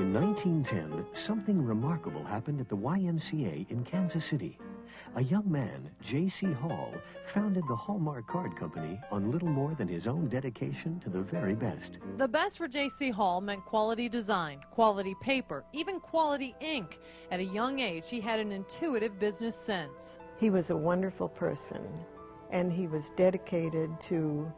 In 1910, something remarkable happened at the YMCA in Kansas City. A young man, J.C. Hall, founded the Hallmark Card Company on little more than his own dedication to the very best. The best for J.C. Hall meant quality design, quality paper, even quality ink. At a young age, he had an intuitive business sense. He was a wonderful person, and he was dedicated to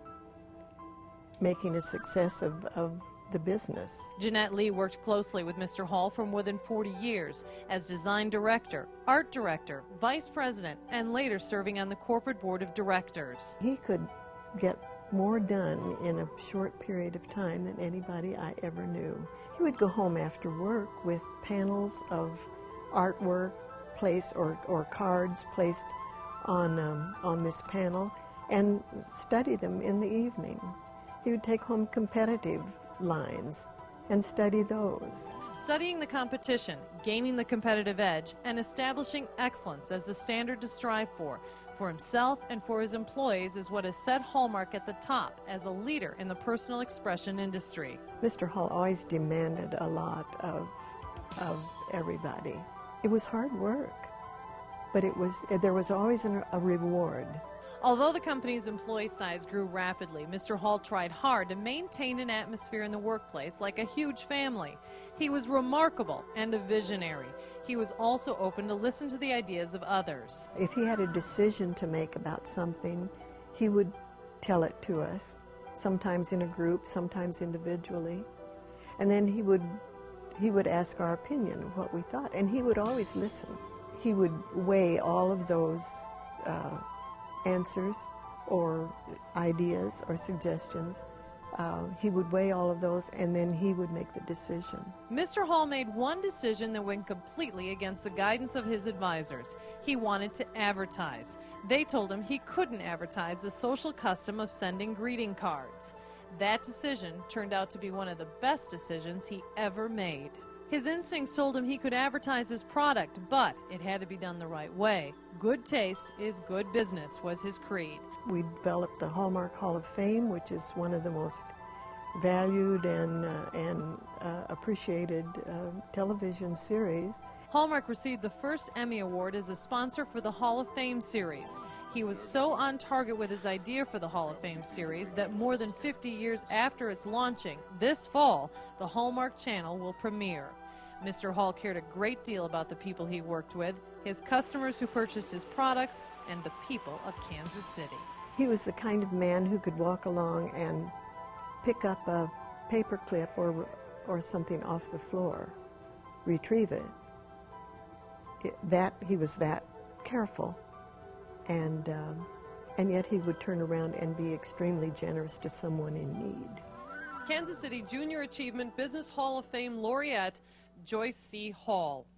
making a success of the business. Jeanette Lee worked closely with Mr. Hall for more than 40 years as design director, art director, vice president, and later serving on the corporate board of directors. He could get more done in a short period of time than anybody I ever knew. He would go home after work with panels of artwork placed or cards placed on this panel and study them in the evening. He would take home competitive lines and study those. Studying the competition, gaining the competitive edge, and establishing excellence as the standard to strive for himself and for his employees is what has set Hallmark at the top as a leader in the personal expression industry. Mr. Hall always demanded a lot of everybody. It was hard work, but there was always a reward. Although the company's employee size grew rapidly, Mr. Hall tried hard to maintain an atmosphere in the workplace like a huge family. He was remarkable and a visionary. He was also open to listen to the ideas of others. If he had a decision to make about something, he would tell it to us, sometimes in a group, sometimes individually. And then he would ask our opinion of what we thought, and he would always listen. He would weigh all of those answers or ideas or suggestions. He would weigh all of those, and then he would make the decision. Mr. Hall made one decision that went completely against the guidance of his advisors. He wanted to advertise. They told him he couldn't advertise the social custom of sending greeting cards. That decision turned out to be one of the best decisions he ever made. His instincts told him he could advertise his product, but it had to be done the right way. Good taste is good business was his creed. We developed the Hallmark Hall of Fame, which is one of the most valued and appreciated television series. Hallmark received the first Emmy Award as a sponsor for the Hall of Fame series. He was so on target with his idea for the Hall of Fame series that more than 50 years after its launching, this fall, the Hallmark Channel will premiere. Mr. Hall cared a great deal about the people he worked with, his customers who purchased his products, and the people of Kansas City. He was the kind of man who could walk along and pick up a paper clip or something off the floor, retrieve it. He was that careful, and yet he would turn around and be extremely generous to someone in need. Kansas City Junior Achievement Business Hall of Fame Laureate, Joyce C. Hall.